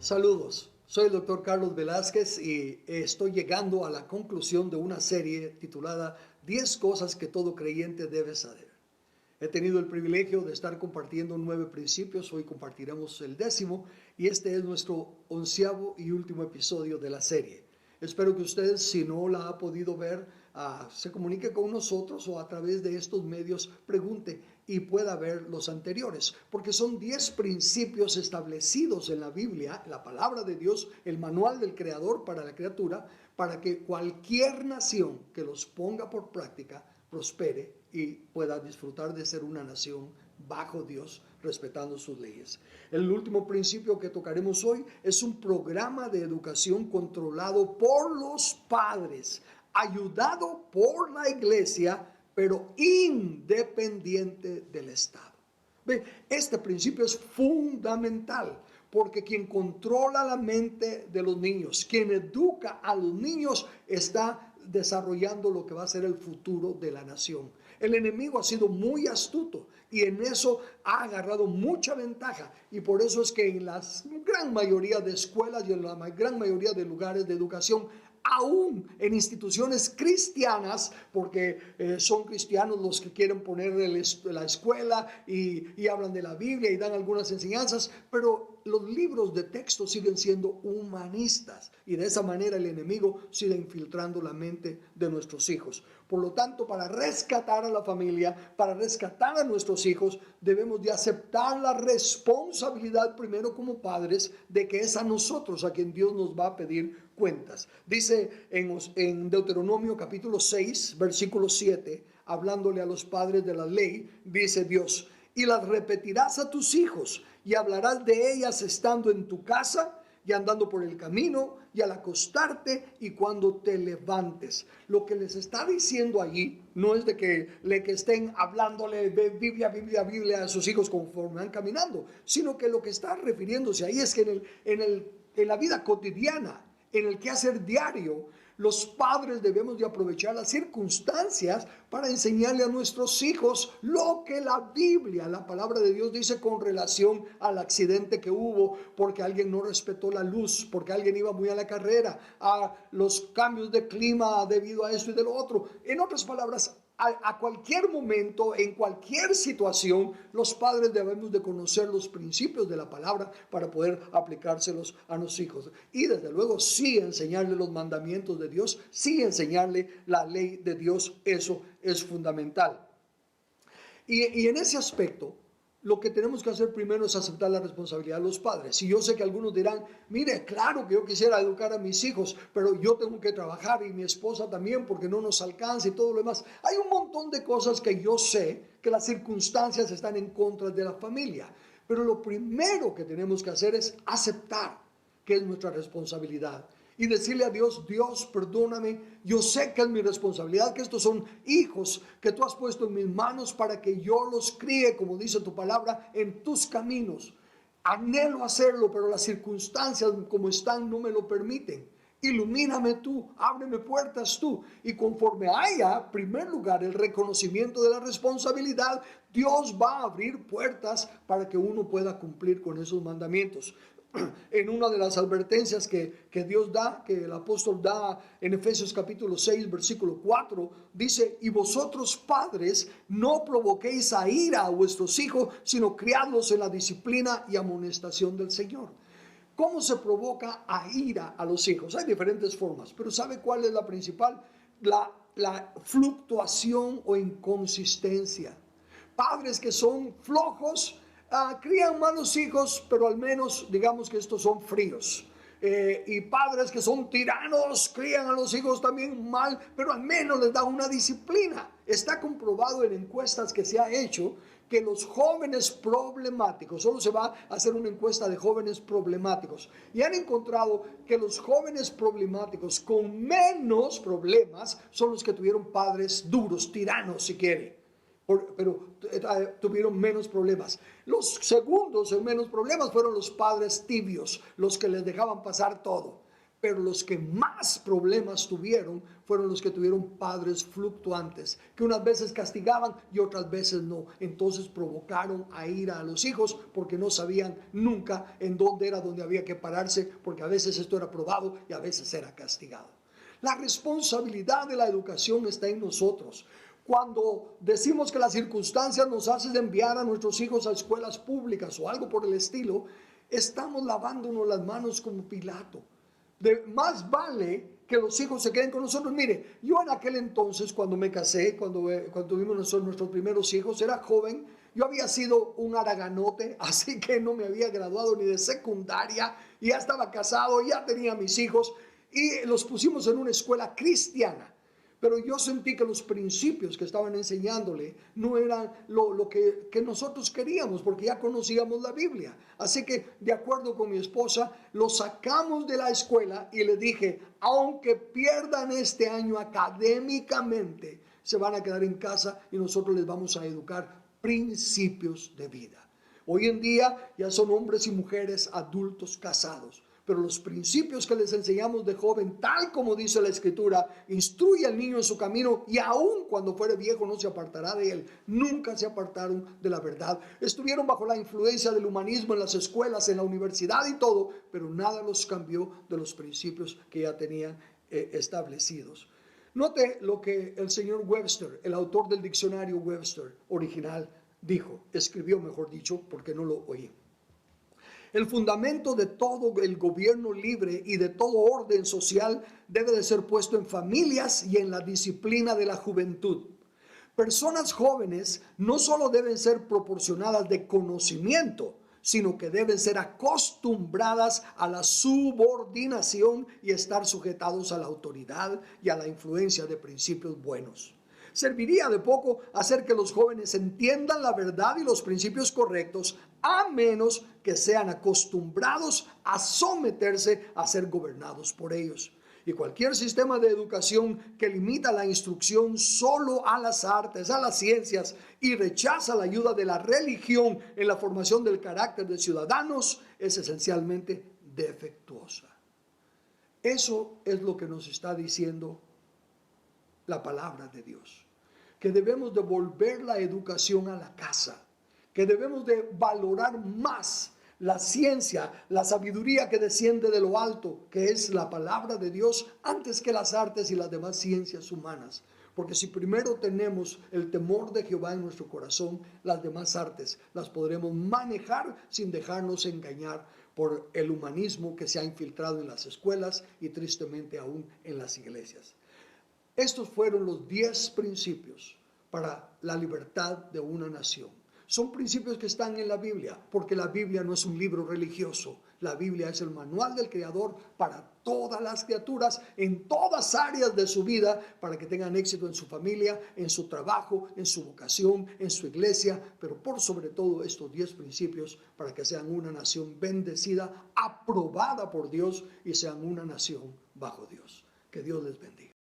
Saludos, soy el doctor Carlos Velázquez y estoy llegando a la conclusión de una serie titulada 10 cosas que todo creyente debe saber. He tenido el privilegio de estar compartiendo 9 principios, hoy compartiremos el 10º y este es nuestro 11º y último episodio de la serie. Espero que usted, si no la ha podido ver, se comunique con nosotros o a través de estos medios pregunte y pueda ver los anteriores, porque son 10 principios establecidos en la Biblia, la palabra de Dios, el manual del Creador para la criatura, para que cualquier nación que los ponga por práctica prospere y pueda disfrutar de ser una nación bajo Dios, respetando sus leyes. El último principio que tocaremos hoy es un programa de educación controlado por los padres, ayudado por la iglesia, pero independiente del Estado. Ve, este principio es fundamental, porque quien controla la mente de los niños, quien educa a los niños, está desarrollando lo que va a ser el futuro de la nación. El enemigo ha sido muy astuto y en eso ha agarrado mucha ventaja, y por eso es que en la gran mayoría de escuelas y en la gran mayoría de lugares de educación, aún en instituciones cristianas, porque son cristianos los que quieren poner la escuela y hablan de la Biblia y dan algunas enseñanzas, pero los libros de texto siguen siendo humanistas, y de esa manera el enemigo sigue infiltrando la mente de nuestros hijos. Por lo tanto, para rescatar a la familia, para rescatar a nuestros hijos, debemos de aceptar la responsabilidad primero como padres de que es a nosotros a quien Dios nos va a pedir cuentas. Dice en Deuteronomio capítulo 6, versículo 7, hablándole a los padres de la ley, dice Dios: y las repetirás a tus hijos y hablarás de ellas estando en tu casa y andando por el camino y al acostarte y cuando te levantes. Lo que les está diciendo allí no es de que estén hablándole de Biblia a sus hijos conforme van caminando, sino que lo que está refiriéndose ahí es que en la vida cotidiana, en el quehacer diario, los padres debemos de aprovechar las circunstancias para enseñarle a nuestros hijos lo que la Biblia, la palabra de Dios, dice con relación al accidente que hubo porque alguien no respetó la luz, porque alguien iba muy a la carrera, a los cambios de clima debido a esto y de lo otro. En otras palabras, a cualquier momento, en cualquier situación, los padres debemos de conocer los principios de la palabra para poder aplicárselos a los hijos. Y desde luego sí enseñarle los mandamientos de Dios, sí enseñarle la ley de Dios, eso es fundamental. Y en ese aspecto, lo que tenemos que hacer primero es aceptar la responsabilidad de los padres. Y yo sé que algunos dirán: mire, claro que yo quisiera educar a mis hijos, pero yo tengo que trabajar y mi esposa también porque no nos alcanza y todo lo demás. Hay un montón de cosas que yo sé que las circunstancias están en contra de la familia. Pero lo primero que tenemos que hacer es aceptar que es nuestra responsabilidad. Y decirle a Dios: Dios, perdóname, yo sé que es mi responsabilidad, que estos son hijos que tú has puesto en mis manos para que yo los críe, como dice tu palabra, en tus caminos. Anhelo hacerlo, pero las circunstancias como están no me lo permiten. Ilumíname tú, ábreme puertas tú. Y conforme haya, en primer lugar, el reconocimiento de la responsabilidad, Dios va a abrir puertas para que uno pueda cumplir con esos mandamientos. En una de las advertencias que Dios da, que el apóstol da en Efesios capítulo 6, versículo 4, dice: y vosotros padres no provoquéis a ira a vuestros hijos, sino criadlos en la disciplina y amonestación del Señor. ¿Cómo se provoca a ira a los hijos? Hay diferentes formas, pero ¿sabe cuál es la principal? La fluctuación o inconsistencia. Padres que son flojos, crían malos hijos, pero al menos digamos que estos son fríos. Y padres que son tiranos, crían a los hijos también mal, pero al menos les da una disciplina. Está comprobado en encuestas que se ha hecho que los jóvenes problemáticos, solo se va a hacer una encuesta de jóvenes problemáticos, y han encontrado que los jóvenes problemáticos con menos problemas son los que tuvieron padres duros, tiranos si quiere. Pero tuvieron menos problemas. Los segundos en menos problemas fueron los padres tibios, los que les dejaban pasar todo. pero los que más problemas tuvieron fueron los que tuvieron padres fluctuantes, que unas veces castigaban y otras veces no. Entonces provocaron a ira a los hijos porque no sabían nunca en dónde era donde había que pararse, porque a veces esto era probado y a veces era castigado. La responsabilidad de la educación está en nosotros. Cuando decimos que las circunstancias nos hacen enviar a nuestros hijos a escuelas públicas o algo por el estilo, estamos lavándonos las manos como Pilato. Más vale que los hijos se queden con nosotros. Mire, yo en aquel entonces, cuando me casé, cuando tuvimos nuestros primeros hijos, era joven. Yo había sido un haraganote, así que no me había graduado ni de secundaria, y ya estaba casado, ya tenía mis hijos, y los pusimos en una escuela cristiana. Pero yo sentí que los principios que estaban enseñándole no eran lo que nosotros queríamos, porque ya conocíamos la Biblia. Así que, de acuerdo con mi esposa, lo sacamos de la escuela y le dije, aunque pierdan este año académicamente, se van a quedar en casa y nosotros les vamos a educar principios de vida. Hoy en día ya son hombres y mujeres adultos casados. Pero los principios que les enseñamos de joven, tal como dice la Escritura, instruye al niño en su camino y aun cuando fuere viejo no se apartará de él. Nunca se apartaron de la verdad. Estuvieron bajo la influencia del humanismo en las escuelas, en la universidad y todo, pero nada los cambió de los principios que ya tenían establecidos. Note lo que el señor Webster, el autor del diccionario Webster original, escribió, mejor dicho, porque no lo oí. El fundamento de todo el gobierno libre y de todo orden social debe de ser puesto en familias y en la disciplina de la juventud. Personas jóvenes no solo deben ser proporcionadas de conocimiento, sino que deben ser acostumbradas a la subordinación y estar sujetados a la autoridad y a la influencia de principios buenos. Serviría de poco hacer que los jóvenes entiendan la verdad y los principios correctos, a menos que sean acostumbrados a someterse a ser gobernados por ellos. Y cualquier sistema de educación que limita la instrucción solo a las artes, a las ciencias y rechaza la ayuda de la religión en la formación del carácter de ciudadanos es esencialmente defectuosa. Eso es lo que nos está diciendo la palabra de Dios. Que debemos de volver la educación a la casa, que debemos de valorar más la ciencia, la sabiduría que desciende de lo alto, que es la palabra de Dios, antes que las artes y las demás ciencias humanas. Porque si primero tenemos el temor de Jehová en nuestro corazón, las demás artes las podremos manejar sin dejarnos engañar por el humanismo que se ha infiltrado en las escuelas y tristemente aún en las iglesias. Estos fueron los 10 principios para la libertad de una nación. Son principios que están en la Biblia, porque la Biblia no es un libro religioso. La Biblia es el manual del Creador para todas las criaturas, en todas áreas de su vida, para que tengan éxito en su familia, en su trabajo, en su vocación, en su iglesia, pero por sobre todo estos 10 principios para que sean una nación bendecida, aprobada por Dios y sean una nación bajo Dios. Que Dios les bendiga.